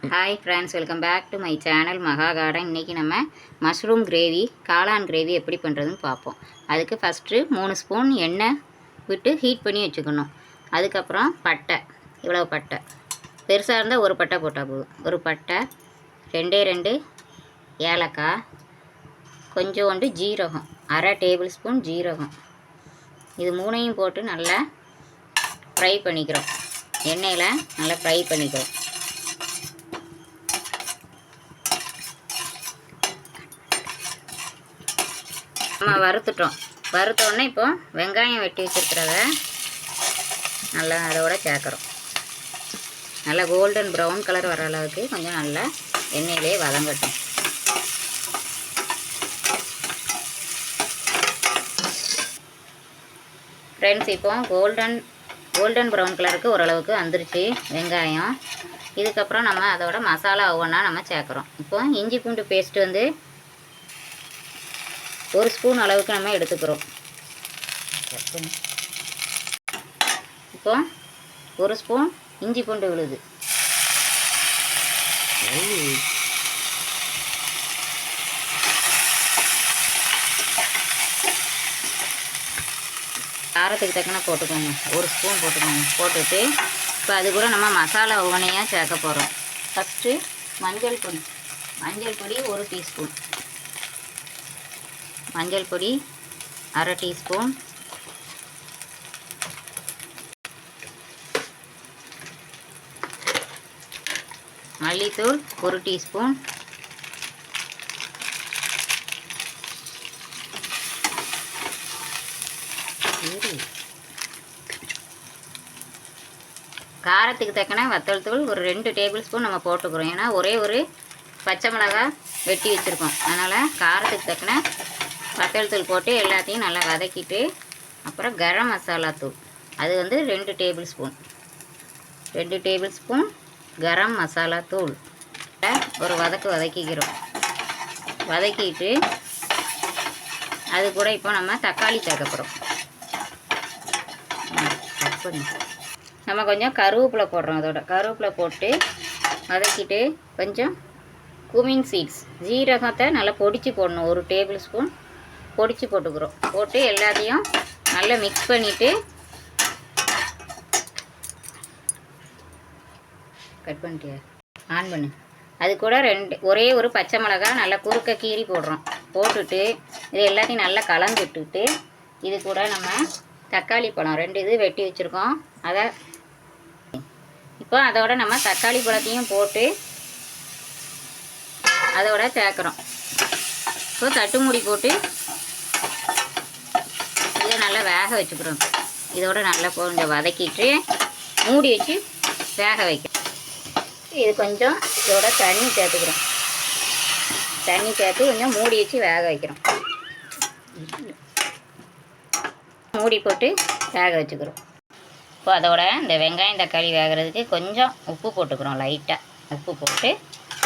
Hi friends, welcome back to my channel Maha Garden. இன்றைக்கி நம்ம mushroom gravy, காளான் gravy எப்படி பண்ணுறதுன்னு பார்ப்போம். அதுக்கு ஃபஸ்ட்டு 3 ஸ்பூன் எண்ணெய் விட்டு ஹீட் பண்ணி வச்சுக்கணும். அதுக்கப்புறம் பட்டை, இவ்வளோ பட்டை, பெருசாக இருந்தால் ஒரு பட்டை போட்டால் போதும். ஒரு பட்டை, 2 ஏலக்காய், கொஞ்சோண்டு ஜீரகம், அரை டேபிள் ஸ்பூன் ஜீரகம். இது 3ஐயும் போட்டு நல்லா ஃப்ரை பண்ணிக்கிறோம். எண்ணெயில் நல்லா ஃப்ரை பண்ணிக்கிறோம். நம்ம வறுத்தோடனே இப்போ வெங்காயம் வெட்டி வச்சுருக்கிறத நல்லா அதோட சேர்க்குறோம். நல்லா கோல்டன் ப்ரௌன் கலர் வர அளவுக்கு கொஞ்சம் நல்லா எண்ணெயிலே வதங்கட்டும். ஃப்ரெண்ட்ஸ், இப்போ கோல்டன் ப்ரௌன் கலருக்கு ஓரளவுக்கு வந்துருச்சு வெங்காயம். இதுக்கப்புறம் நம்ம அதோட மசாலா ஒவ்வொன்றா நம்ம சேர்க்குறோம். இப்போ இஞ்சி பூண்டு பேஸ்ட்டு வந்து 1 ஸ்பூன் அளவுக்கு நம்ம எடுத்துக்கிறோம். இப்போ 1 ஸ்பூன் இஞ்சி பூண்டு விழுது, காரத்துக்கு தக்கன போட்டுக்கோங்க. 1 ஸ்பூன் போட்டுக்கோங்க. போட்டுட்டு இப்போ அது கூட நம்ம மசாலா ஒவ்வொன்றையாக சேர்க்க போகிறோம். ஃபஸ்ட்டு மஞ்சள் பொடி 1 டீஸ்பூன், மஞ்சள் பொடி அரை டீஸ்பூன், மல்லித்தூள் 1 டீஸ்பூன், காரத்துக்கு தக்கன வத்தல் தூள் ஒரு 2 டேபிள் ஸ்பூன் நம்ம போட்டுக்கிறோம். ஏன்னா ஒரே ஒரு பச்சை மிளகாய் வெட்டி வச்சுருக்கோம். அதனால் காரத்துக்கு தக்கன வத்தல் தூள் போட்டு எல்லாத்தையும் நல்லா வதக்கிட்டு, அப்புறம் கரம் மசாலா தூள் அது வந்து 2 டேபிள் ஸ்பூன் கரம் மசாலா தூள் ஒரு வதக்கிக்கிறோம். வதக்கிட்டு அது கூட இப்போ நம்ம தக்காளி சேர்க்க போகிறோம். நம்ம கொஞ்சம் கருவேப்பிலை போடுறோம். அதோட கருவேப்பிலை போட்டு வதக்கிட்டு கொஞ்சம் குமின் சீட்ஸ், ஜீரகத்தை நல்லா பொடிச்சு போடணும். 1 டேபிள் ஸ்பூன் பொடிச்சு போட்டுக்கிறோம். போட்டு எல்லாத்தையும் நல்லா மிக்ஸ் பண்ணிவிட்டு கட் பண்ணிட்டியா ஆன் பண்ணு. அது கூட ஒரே ஒரு பச்சை மிளகாய் நல்லா குறுக்க கீறி போடுறோம். போட்டுட்டு இது எல்லாத்தையும் நல்லா கலந்து விட்டுட்டு இது கூட நம்ம தக்காளி பழம் 2 இது வெட்டி வச்சுருக்கோம். அதை இப்போ அதோட நம்ம தக்காளி பழத்தையும் போட்டு அதோட சேர்க்குறோம். இப்போ தட்டு மூடி போட்டு இதை நல்லா வேக வச்சுக்கிறோம். இதோட நல்லா கொஞ்சம் வதக்கிட்டு மூடி வச்சு வேக வைக்கிறோம். இது கொஞ்சம் இதோட தண்ணி சேர்த்துக்கிறோம். தண்ணி சேர்த்து கொஞ்சம் மூடி வச்சு வேக வைக்கிறோம். மூடி போட்டு வேக வச்சுக்கிறோம். இப்போ அதோட இந்த வெங்காயம் தக்காளி வேகிறதுக்கு கொஞ்சம் உப்பு போட்டுக்கிறோம். லைட்டாக உப்பு போட்டு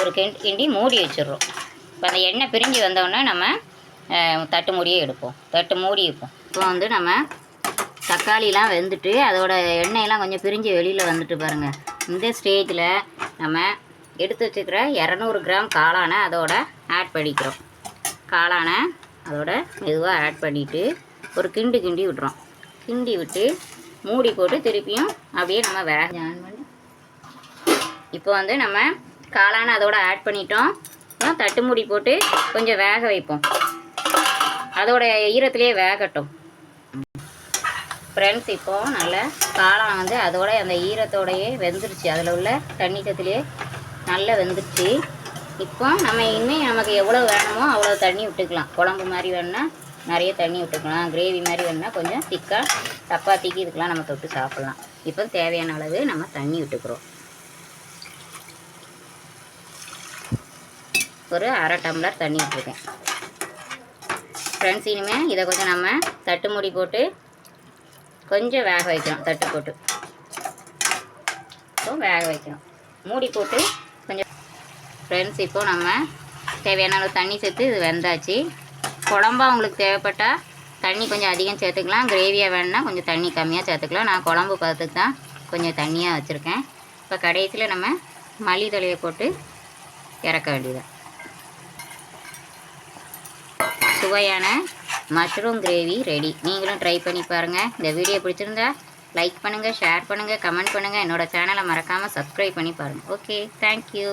ஒரு கிண்டி மூடி வச்சிடுறோம். இப்போ அந்த எண்ணெய் பிரிஞ்சு வந்தோடனே நம்ம தட்டு மூடியே எடுப்போம். தட்டு மூடி வைப்போம். இப்போ வந்து நம்ம தக்காளிலாம் வெந்துட்டு அதோட எண்ணெயெல்லாம் கொஞ்சம் பிரிஞ்சு வெளியில் வந்துட்டு பாருங்கள். இந்த ஸ்டேஜில் நம்ம எடுத்து வச்சுக்கிற 200 கிராம் காளானை அதோட ஆட் பண்ணிக்கிறோம். காளானை அதோட மெதுவாக ஆட் பண்ணிவிட்டு ஒரு கிண்டி விட்டுறோம். கிண்டி விட்டு மூடி போட்டு திருப்பியும் அப்படியே நம்ம வேக இப்போ வந்து நம்ம காளானை அதோட ஆட் பண்ணிட்டோம். தட்டு மூடி போட்டு கொஞ்சம் வேக வைப்போம். அதோட ஈரத்துலேயே வேகட்டும். ஃப்ரெண்ட்ஸ், இப்போது நல்ல காளான் வந்து அதோட அந்த ஈரத்தோடையே வெந்துருச்சு. அதில் உள்ள தண்ணி சத்துலேயே நல்லா வெந்துருச்சு. இப்போ நம்ம இன்னும் நமக்கு எவ்வளோ வேணுமோ அவ்வளோ தண்ணி விட்டுக்கலாம். குழம்பு மாதிரி வேணுன்னா நிறைய தண்ணி விட்டுக்கலாம். கிரேவி மாதிரி வேணுன்னா கொஞ்சம் திக்காக சப்பாத்திக்கு இதுக்கெலாம் நம்ம தொட்டு சாப்பிட்லாம். இப்போ தேவையான அளவு நம்ம தண்ணி விட்டுக்கிறோம். ஒரு அரை டம்ளர் தண்ணி விட்டுருக்கேன். ஃப்ரெண்ட்ஸ், இனிமேல் இதை கொஞ்சம் நம்ம தட்டு மூடி போட்டு கொஞ்சம் வேக வைக்கிறோம். தட்டு போட்டு இப்போ வேக வைக்கிறோம். மூடி போட்டு கொஞ்சம். ஃப்ரெண்ட்ஸ், இப்போது நம்ம தேவையான அளவு தண்ணி சேர்த்து இது வெந்தாச்சு. குழம்பா உங்களுக்கு தேவைப்பட்டால் தண்ணி கொஞ்சம் அதிகம் சேர்த்துக்கலாம். கிரேவியாக வேணுன்னா கொஞ்சம் தண்ணி கம்மியாக சேர்த்துக்கலாம். நான் குழம்பு பார்த்துக்கு தான் கொஞ்சம் தண்ணியாக வச்சுருக்கேன். இப்போ கடைசியில் நம்ம மல்லித்தழையை போட்டு இறக்க வேண்டியதான். சுவையான மஷ்ரூம் கிரேவி ரெடி. நீங்களும் ட்ரை பண்ணி பாருங்கள். இந்த வீடியோ பிடிச்சிருந்தா லைக் பண்ணுங்கள், ஷேர் பண்ணுங்கள், கமெண்ட் பண்ணுங்கள். என்னோடய சேனலை மறக்காமல் சப்ஸ்கிரைப் பண்ணி பாருங்கள். Okay, thank you.